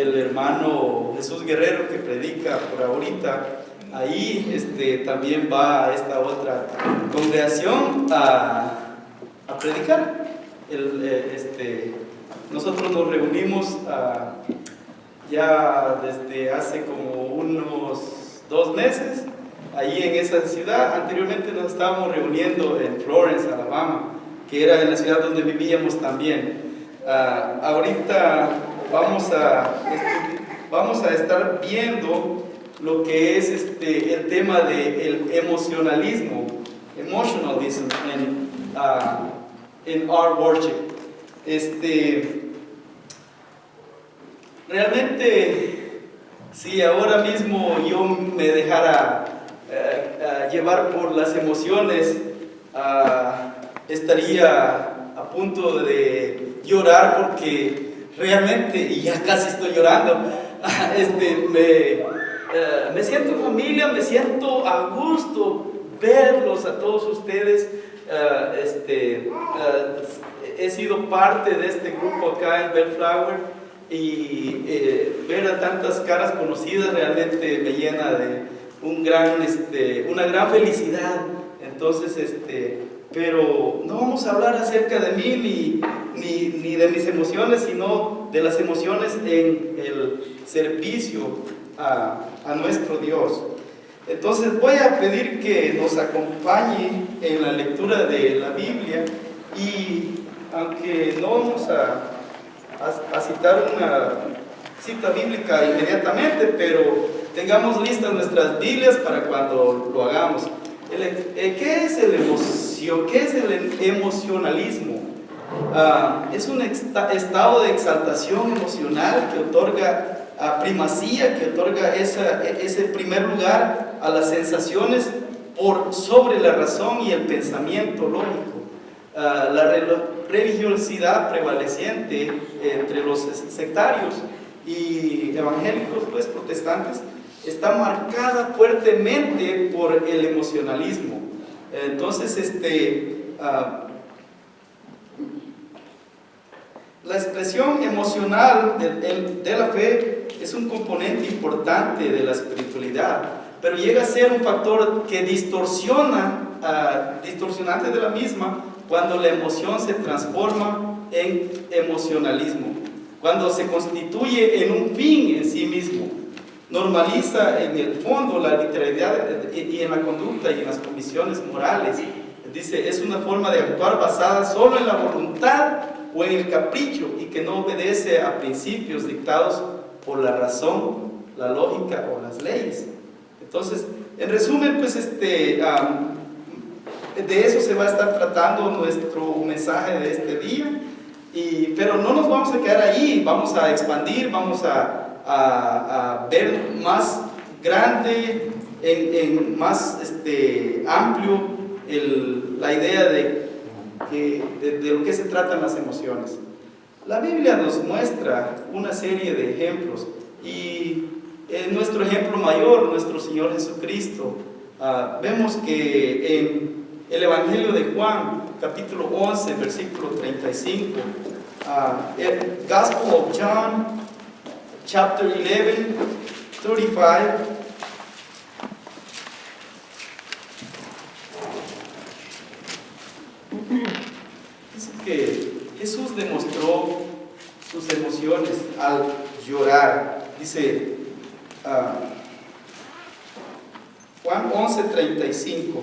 el hermano Jesús Guerrero que predica por ahorita, ahí también va a esta otra congregación a predicar. Nosotros nos reunimos ya desde hace como unos 2 meses ahí en esa ciudad. Anteriormente nos estábamos reuniendo en Florence, Alabama, que era en la ciudad donde vivíamos también. Ahorita vamos a estar viendo lo que es el tema del emocionalismo, emotionalism in our worship. Realmente, si ahora mismo yo me dejara llevar por las emociones, estaría a punto de llorar, porque realmente, y ya casi estoy llorando, me siento en familia, me siento a gusto verlos a todos ustedes. He sido parte de este grupo acá en Bellflower, y ver a tantas caras conocidas realmente me llena de una gran felicidad. Entonces, pero no vamos a hablar acerca de mí ni de mis emociones, sino de las emociones en el servicio a nuestro Dios. Entonces voy a pedir que nos acompañe en la lectura de la Biblia, y aunque no vamos a citar una cita bíblica inmediatamente, pero tengamos listas nuestras Biblias para cuando lo hagamos. ¿Qué es el emoción? ¿Qué es el emocionalismo? Es un estado de exaltación emocional que otorga primacía, que otorga ese primer lugar a las sensaciones por sobre la razón y el pensamiento lógico. La religiosidad prevaleciente entre los sectarios y evangélicos, pues protestantes, está marcada fuertemente por el emocionalismo. Entonces, la expresión emocional de la fe es un componente importante de la espiritualidad, pero llega a ser un factor que distorsionante de la misma cuando la emoción se transforma en emocionalismo, cuando se constituye en un fin en sí mismo. Normaliza en el fondo la literalidad y en la conducta y en las convicciones morales. Dice, es una forma de actuar basada solo en la voluntad o en el capricho, y que no obedece a principios dictados por la razón, la lógica o las leyes. Entonces, en resumen, pues de eso se va a estar tratando nuestro mensaje de este día, pero no nos vamos a quedar ahí, vamos a expandir, vamos a ver más grande, más amplio la idea de lo que se tratan las emociones. La Biblia nos muestra una serie de ejemplos, y nuestro ejemplo mayor, nuestro Señor Jesucristo, vemos que en el Evangelio de Juan, capítulo 11, versículo 35, el Gospel of John, chapter 11, 35, dice que Jesús demostró sus emociones al llorar. Dice Juan 11:35,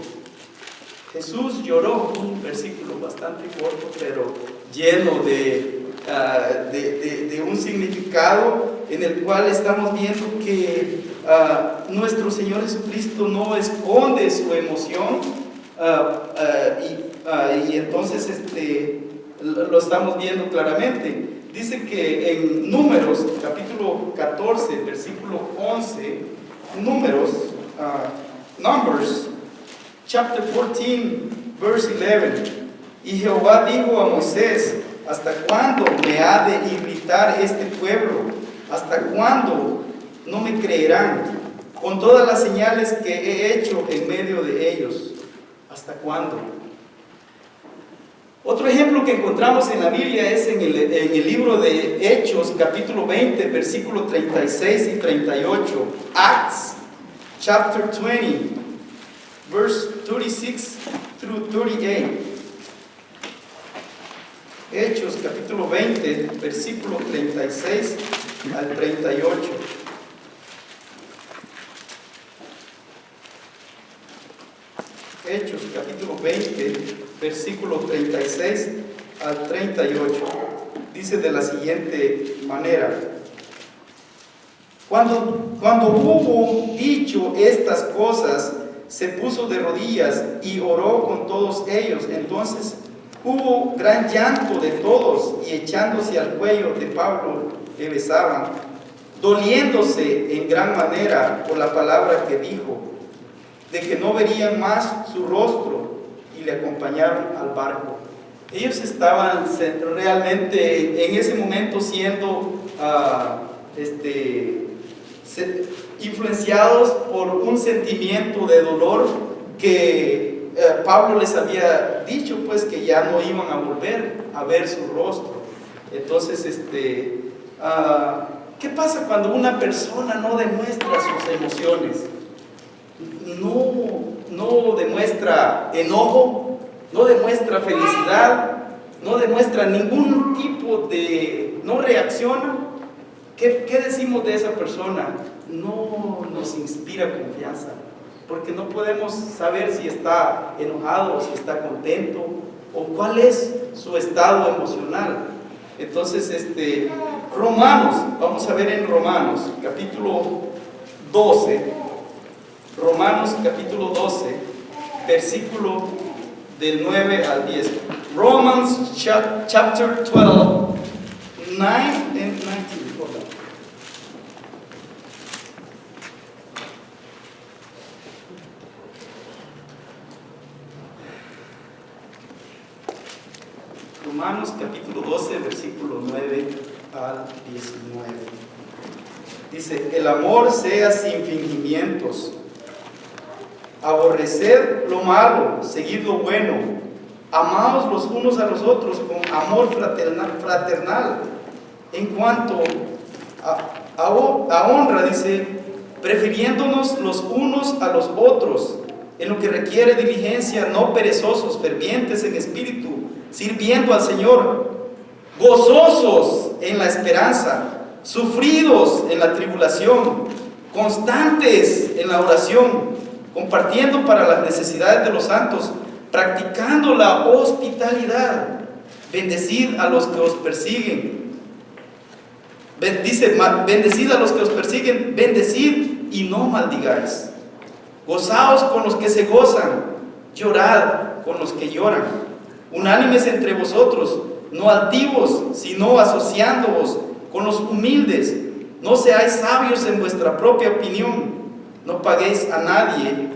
Jesús lloró, un versículo bastante corto, pero lleno de un significado, en el cual estamos viendo que nuestro Señor Jesucristo no esconde su emoción, y entonces lo estamos viendo claramente. Dice que en Números, capítulo 14, versículo 11, Numbers, chapter 14, verse 11, y Jehová dijo a Moisés, ¿hasta cuándo me ha de irritar este pueblo? ¿Hasta cuándo no me creerán con todas las señales que he hecho en medio de ellos? ¿Hasta cuándo? Otro ejemplo que encontramos en la Biblia es en el libro de Hechos, capítulo 20, versículo 36 y 38. Acts, chapter 20, verse 36 through 38. Hechos, capítulo 20, versículo 36 al 38. Hechos, capítulo 20, versículo 36 al 38. Dice de la siguiente manera: Cuando hubo dicho estas cosas, se puso de rodillas y oró con todos ellos. Entonces hubo gran llanto de todos, y echándose al cuello de Pablo le besaban, doliéndose en gran manera por la palabra que dijo, de que no verían más su rostro, y le acompañaron al barco. Ellos estaban realmente en ese momento siendo influenciados por un sentimiento de dolor que Pablo les había dicho, pues, que ya no iban a volver a ver su rostro. Entonces, ¿qué pasa cuando una persona no demuestra sus emociones? No demuestra enojo, no demuestra felicidad, no demuestra ningún tipo de, no reacciona. ¿Qué decimos de esa persona? No nos inspira confianza, porque no podemos saber si está enojado, si está contento, o cuál es su estado emocional. Entonces, Romanos, vamos a ver en Romanos, capítulo 12. Romanos capítulo 12, versículo del 9 al 10. Romans chapter 12, 9 and 19. Romanos capítulo 12, versículo 9 al 19. Dice: el amor sea sin fingimientos. Aborreced lo malo, seguid lo bueno, amaos los unos a los otros con amor fraternal. En cuanto a honra, dice, prefiriéndonos los unos a los otros, en lo que requiere diligencia, no perezosos, fervientes en espíritu, sirviendo al Señor, gozosos en la esperanza, sufridos en la tribulación, constantes en la oración, compartiendo para las necesidades de los santos, practicando la hospitalidad. Bendecid a los que os persiguen. Dice, bendecid a los que os persiguen, bendecid y no maldigáis. Gozaos con los que se gozan, llorad con los que lloran. Unánimes entre vosotros, no altivos, sino asociándoos con los humildes. No seáis sabios en vuestra propia opinión. No paguéis a nadie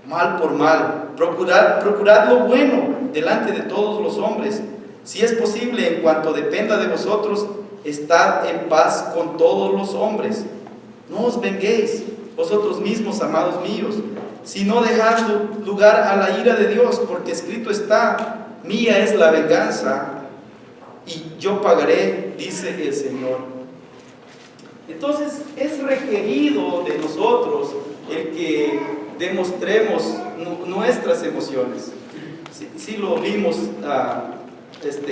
mal por mal. Procurad lo bueno delante de todos los hombres. Si es posible, en cuanto dependa de vosotros, estad en paz con todos los hombres. No os venguéis vosotros mismos, amados míos, sino dejad lugar a la ira de Dios, porque escrito está: mía es la venganza, y yo pagaré, dice el Señor. Entonces es requerido de nosotros el que demostremos nuestras emociones. Sí lo vimos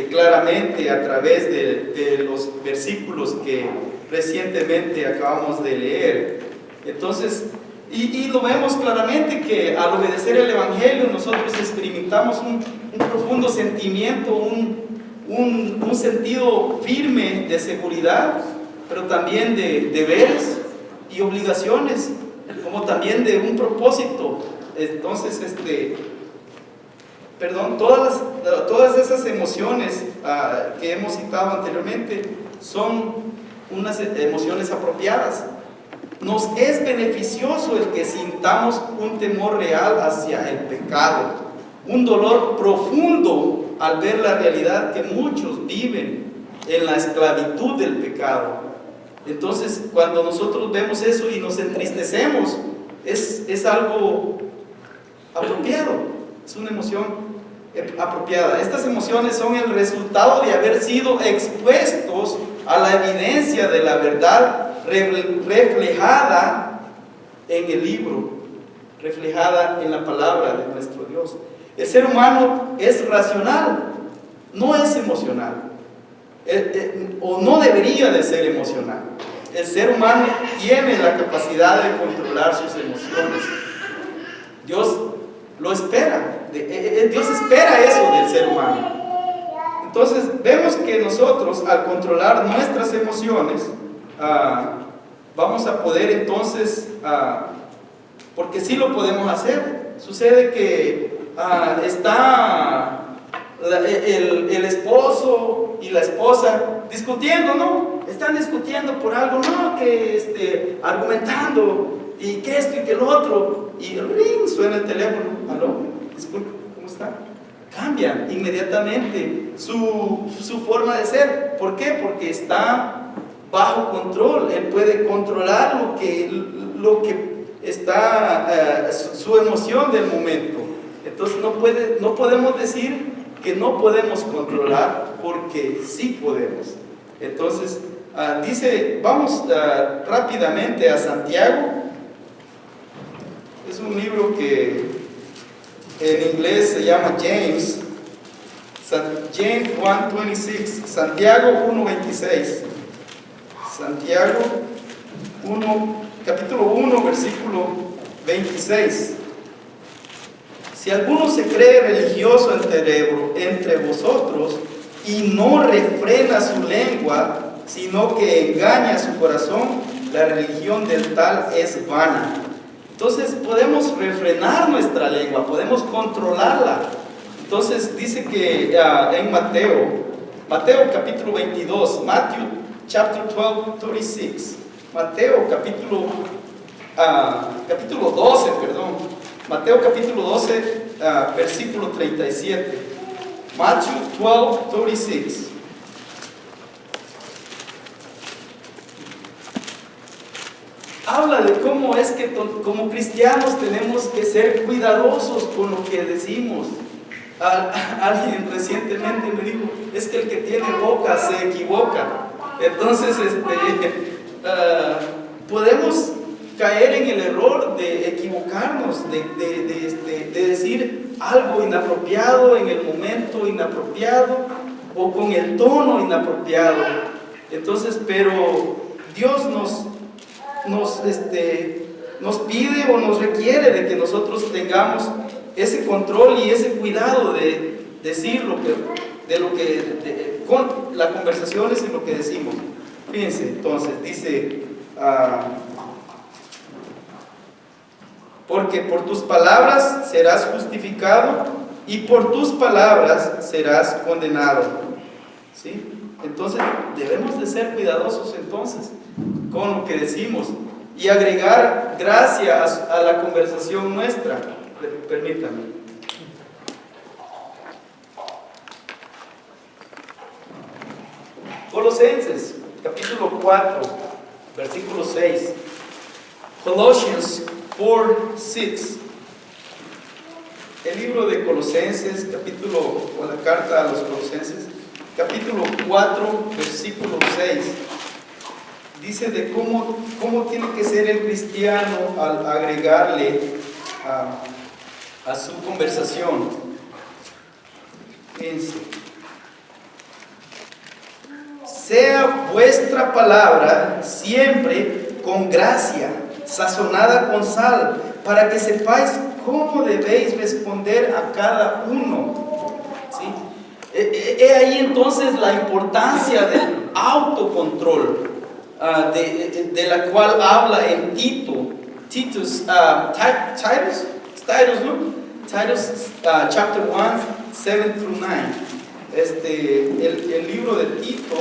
claramente a través de los versículos que recientemente acabamos de leer. Entonces, y lo vemos claramente que al obedecer el Evangelio nosotros experimentamos un profundo sentimiento, un sentido firme de seguridad, pero también de deberes y obligaciones, como también de un propósito. Entonces, todas esas emociones que hemos citado anteriormente son unas emociones apropiadas. Nos es beneficioso el que sintamos un temor real hacia el pecado, un dolor profundo al ver la realidad que muchos viven en la esclavitud del pecado. Entonces, cuando nosotros vemos eso y nos entristecemos, es algo apropiado, es una emoción apropiada. Estas emociones son el resultado de haber sido expuestos a la evidencia de la verdad reflejada en el libro, reflejada en la palabra de nuestro Dios. El ser humano es racional, no es emocional, o no debería de ser emocional. El ser humano tiene la capacidad de controlar sus emociones. Dios lo espera, Dios espera eso del ser humano. Entonces vemos que nosotros, al controlar nuestras emociones, vamos a poder entonces, porque sí lo podemos hacer. Sucede que está el esposo y la esposa discutiendo, ¿no? Están discutiendo por algo, ¿no? Que argumentando, y que esto y que lo otro, y ring, suena el teléfono. ¿Aló? Disculpe, ¿cómo está? Cambian inmediatamente su forma de ser. ¿Por qué? Porque está bajo control. Él puede controlar lo que está, su emoción del momento. Entonces no podemos decir que no podemos controlar, porque sí podemos. Entonces dice, vamos rápidamente a Santiago. Es un libro que en inglés se llama James 1:26, Santiago 1:26. Santiago 1, capítulo 1, versículo 26. Si alguno se cree religioso entre vosotros y no refrena su lengua, sino que engaña su corazón, la religión del tal es vana. Entonces podemos refrenar nuestra lengua, podemos controlarla. Entonces dice que en Mateo capítulo 22, Matthew chapter 12:36, Mateo capítulo 12, perdón. Mateo capítulo 12, versículo 37. Matthew 12:36. Habla de cómo es que como cristianos tenemos que ser cuidadosos con lo que decimos. Alguien recientemente me dijo, es que el que tiene boca se equivoca. Entonces podemos caer en el error de equivocarnos, de decir algo inapropiado en el momento inapropiado o con el tono inapropiado. Entonces, pero Dios nos pide o nos requiere de que nosotros tengamos ese control y ese cuidado de decir con las conversaciones y lo que decimos. Fíjense, entonces dice, porque por tus palabras serás justificado y por tus palabras serás condenado. ¿Sí? Entonces debemos de ser cuidadosos entonces con lo que decimos y agregar gracia a la conversación nuestra. Permítanme. Colosenses capítulo 4 versículo 6. Colossians 4:6. El libro de Colosenses, o la carta a los Colosenses, capítulo 4, versículo 6. Dice de cómo tiene que ser el cristiano al agregarle a su conversación. Fíjense. Sea vuestra palabra siempre con gracia, sazonada con sal, para que sepáis cómo debéis responder a cada uno. ¿Sí? He ahí entonces la importancia del autocontrol, de la cual habla en Titus chapter 1, 7 through 9. El libro de Tito,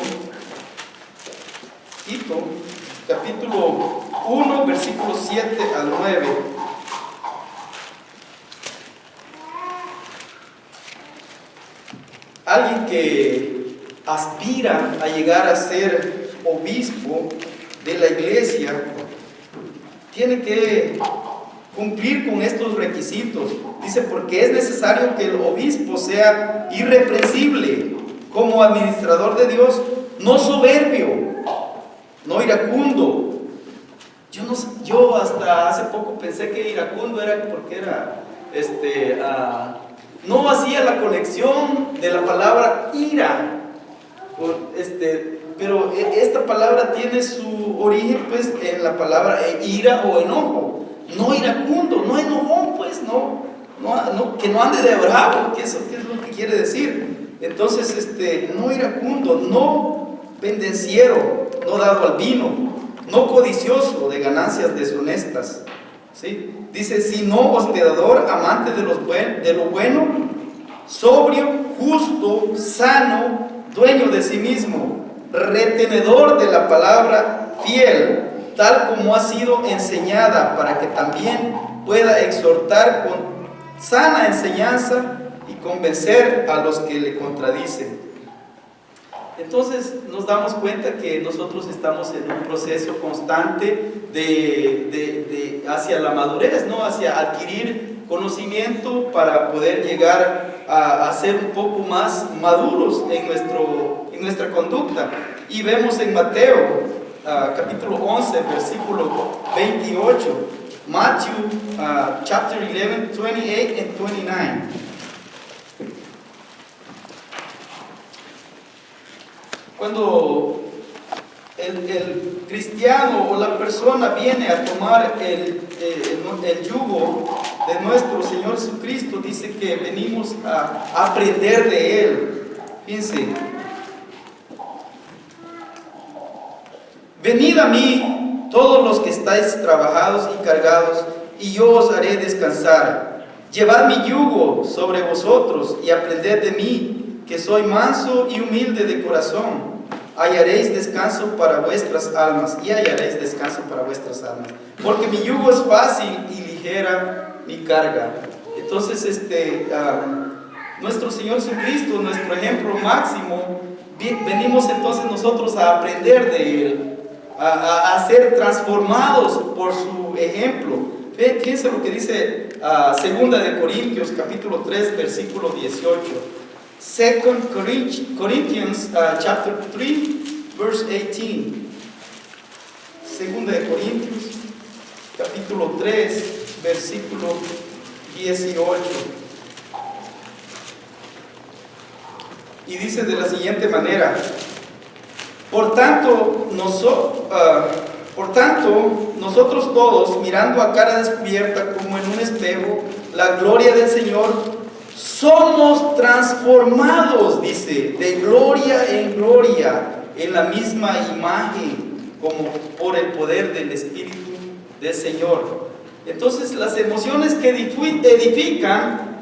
capítulo 1, versículos 7 al 9. Alguien que aspira a llegar a ser obispo de la iglesia tiene que cumplir con estos requisitos. Dice, porque es necesario que el obispo sea irreprensible como administrador de Dios, no soberbio, no iracundo. Yo hasta hace poco pensé que iracundo era porque era, no hacía la conexión de la palabra ira, pero esta palabra tiene su origen pues en la palabra ira o enojo, no iracundo, no enojón, pues que no ande de bravo, ¿qué es lo que quiere decir? Entonces, no iracundo, no pendenciero, no dado al vino, no codicioso de ganancias deshonestas, ¿sí? Dice, sino hospedador, amante de lo bueno, sobrio, justo, sano, dueño de sí mismo, retenedor de la palabra, fiel, tal como ha sido enseñada, para que también pueda exhortar con sana enseñanza y convencer a los que le contradicen. Entonces nos damos cuenta que nosotros estamos en un proceso constante hacia la madurez, ¿no? Hacia adquirir conocimiento para poder llegar a ser un poco más maduros en nuestra conducta. Y vemos en Mateo capítulo 11, versículo 28, Matthew chapter 11, 28 and 29. Cuando el cristiano o la persona viene a tomar el yugo de nuestro Señor Jesucristo, dice que venimos a aprender de Él. Fíjense, venid a mí todos los que estáis trabajados y cargados, y yo os haré descansar. Llevad mi yugo sobre vosotros y aprended de mí, que soy manso y humilde de corazón. Hallaréis descanso para vuestras almas, y hallaréis descanso para vuestras almas, porque mi yugo es fácil y ligera mi carga. Entonces, nuestro Señor Jesucristo, nuestro ejemplo máximo, venimos entonces nosotros a aprender de Él, a ser transformados por su ejemplo. Fíjense lo que dice Segunda de Corintios, capítulo 3, versículo 18. 2 Corinthians chapter 3, verse 18. Segunda de Corintios, capítulo 3, versículo 18. Y dice de la siguiente manera: Por tanto, nosotros todos, mirando a cara descubierta como en un espejo la gloria del Señor, somos transformados, dice, de gloria en gloria, en la misma imagen, como por el poder del Espíritu del Señor. Entonces, las emociones que edifican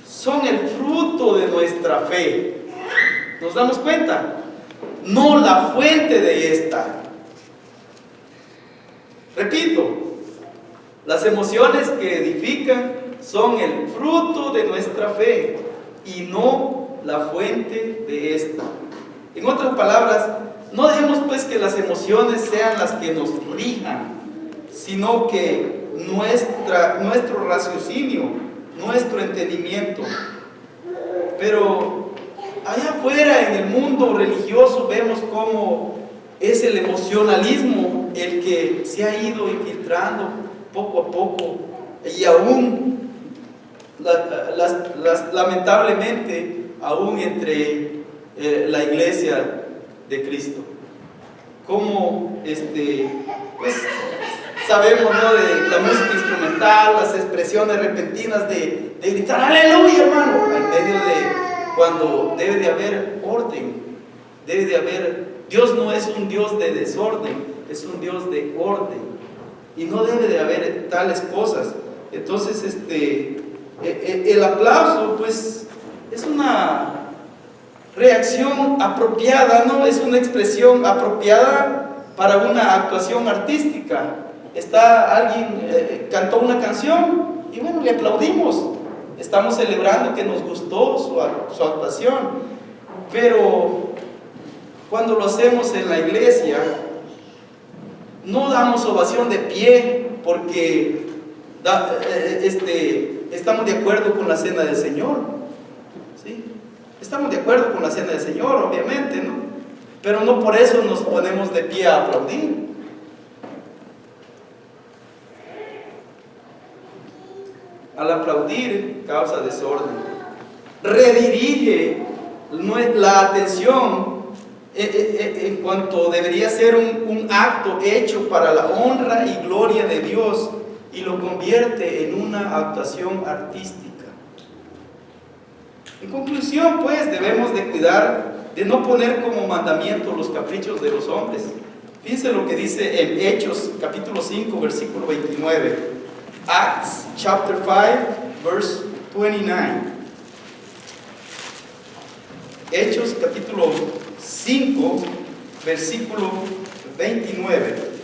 son el fruto de nuestra fe. ¿Nos damos cuenta? No la fuente de esta. Repito, las emociones que edifican son el fruto de nuestra fe y no la fuente de esta. En otras palabras, no dejemos pues que las emociones sean las que nos rijan, sino que nuestro raciocinio, nuestro entendimiento. Pero allá afuera en el mundo religioso vemos cómo es el emocionalismo el que se ha ido infiltrando poco a poco, y aún lamentablemente aún entre la iglesia de Cristo. Como pues sabemos, ¿no?, de la música instrumental, las expresiones repentinas de gritar aleluya, hermano, en medio de cuando debe de haber orden, debe de haber. Dios no es un Dios de desorden, es un Dios de orden, y no debe de haber tales cosas. Entonces, el aplauso, pues, es una reacción apropiada, ¿no? Es una expresión apropiada para una actuación artística. Alguien cantó una canción y bueno, le aplaudimos. Estamos celebrando que nos gustó su actuación. Pero cuando lo hacemos en la iglesia, no damos ovación de pie porque estamos de acuerdo con la cena del Señor, ¿sí? Estamos de acuerdo con la cena del Señor, obviamente, ¿no? Pero no por eso nos ponemos de pie a aplaudir. Al aplaudir causa desorden, redirige la atención en cuanto debería ser un acto hecho para la honra y gloria de Dios, y lo convierte en una actuación artística. En conclusión, pues, debemos de cuidar de no poner como mandamiento los caprichos de los hombres. Fíjense lo que dice en Hechos capítulo 5 versículo 29. Acts chapter 5 verse 29. Hechos capítulo 5 versículo 29.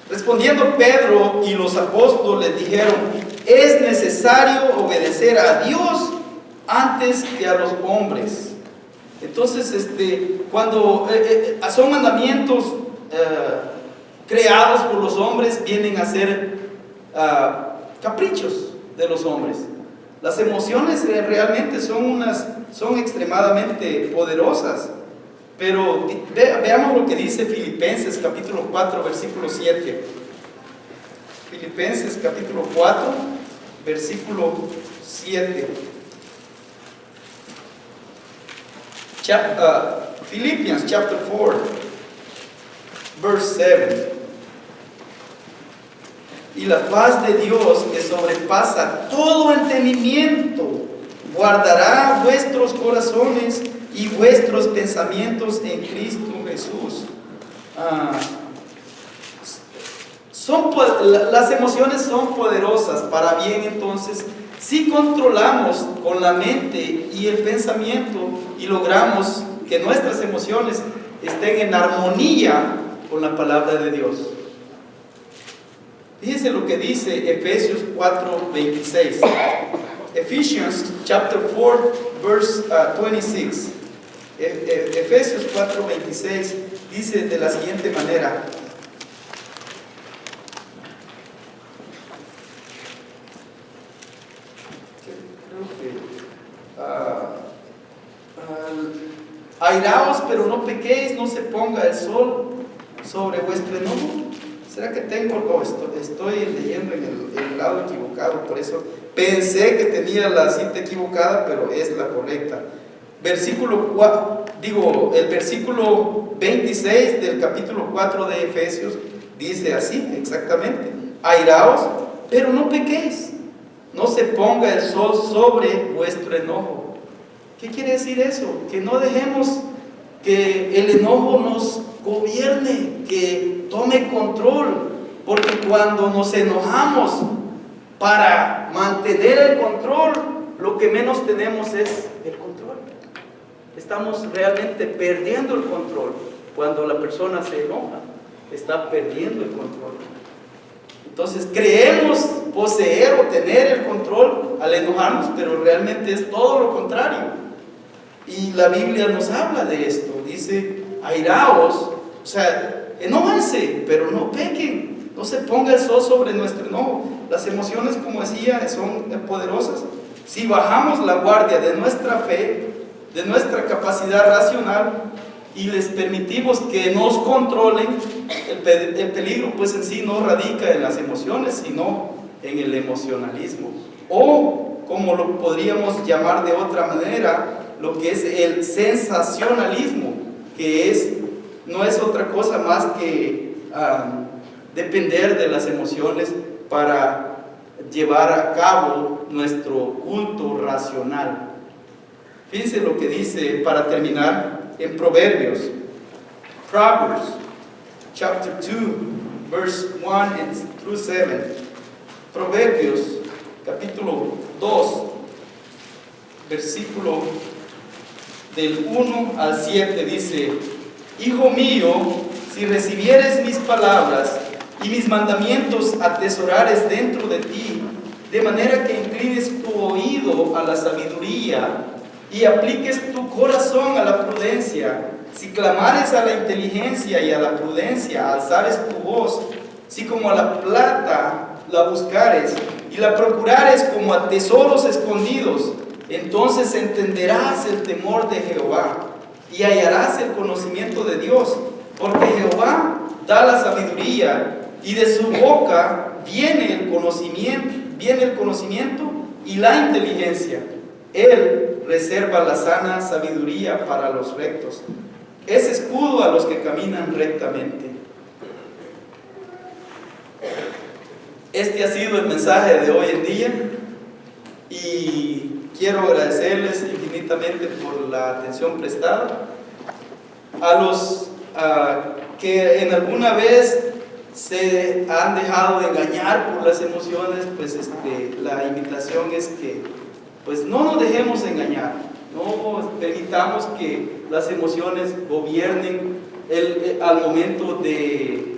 Respondiendo Pedro y los apóstoles dijeron: es necesario obedecer a Dios antes que a los hombres. Entonces, cuando son mandamientos creados por los hombres, vienen a ser caprichos de los hombres. Las emociones realmente son extremadamente poderosas. Pero veamos lo que dice Filipenses capítulo 4 versículo 7. Filipenses capítulo 4 versículo 7. Philippians chapter 4 verse 7. Y la paz de Dios, que sobrepasa todo entendimiento, guardará vuestros corazones y vuestros pensamientos en Cristo Jesús. Las emociones son poderosas para bien. Entonces, si controlamos con la mente y el pensamiento y logramos que nuestras emociones estén en armonía con la palabra de Dios. Fíjense lo que dice Efesios 4:26. Ephesians chapter 4 verse 26. Efesios 4:26 dice de la siguiente manera: airaos, pero no pequéis, no se ponga el sol sobre vuestro enojo. ¿Será que estoy leyendo en el lado equivocado? Por eso pensé que tenía la cita equivocada, pero es la correcta. El versículo 26 del capítulo 4 de Efesios dice así exactamente: airaos, pero no pequéis, no se ponga el sol sobre vuestro enojo. ¿Qué quiere decir eso? Que no dejemos que el enojo nos gobierne, que tome control, porque cuando nos enojamos para mantener el control, lo que menos tenemos es el control. Estamos realmente perdiendo el control. Cuando la persona se enoja, está perdiendo el control. Entonces creemos poseer o tener el control al enojarnos, pero realmente es todo lo contrario. Y la Biblia nos habla de esto. Dice: airaos, o sea, enójense, pero no pequen. No se ponga el sol sobre nuestro enojo. Las emociones, como decía, son poderosas. Si bajamos la guardia de nuestra fe, de nuestra capacidad racional, y les permitimos que nos controlen, el peligro pues en sí no radica en las emociones, sino en el emocionalismo. O, como lo podríamos llamar de otra manera, lo que es el sensacionalismo, que no es otra cosa más que depender de las emociones para llevar a cabo nuestro culto racional. Fíjense lo que dice, para terminar, en Proverbios chapter 2 verse 1 through 7. Proverbios capítulo 2 versículo del 1 al 7 dice: hijo mío, si recibieres mis palabras y mis mandamientos atesorares dentro de ti, de manera que inclines tu oído a la sabiduría y apliques tu corazón a la prudencia, si clamares a la inteligencia y a la prudencia, alzares tu voz, si como a la plata la buscares y la procurares como a tesoros escondidos, entonces entenderás el temor de Jehová y hallarás el conocimiento de Dios, porque Jehová da la sabiduría y de su boca viene el conocimiento y la inteligencia. Él reserva la sana sabiduría para los rectos. Es escudo a los que caminan rectamente. Este ha sido el mensaje de hoy en día y quiero agradecerles infinitamente por la atención prestada. A los que en alguna vez se han dejado de engañar por las emociones, pues la invitación es que pues no nos dejemos engañar, no permitamos que las emociones gobiernen al momento de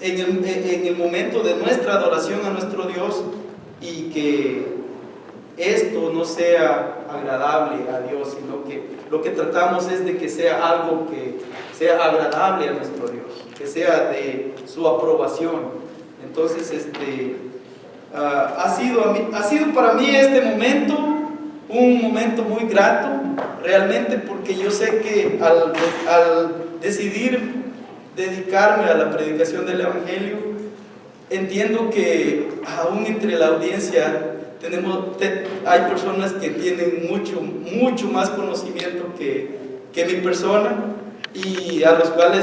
en el momento de nuestra adoración a nuestro Dios, y que esto no sea agradable a Dios, sino que lo que tratamos es de que sea algo que sea agradable a nuestro Dios, que sea de su aprobación. Entonces ha sido para mí este momento un momento muy grato, realmente, porque yo sé que al decidir dedicarme a la predicación del Evangelio, entiendo que aún entre la audiencia hay personas que tienen mucho más conocimiento que mi persona, y a los cuales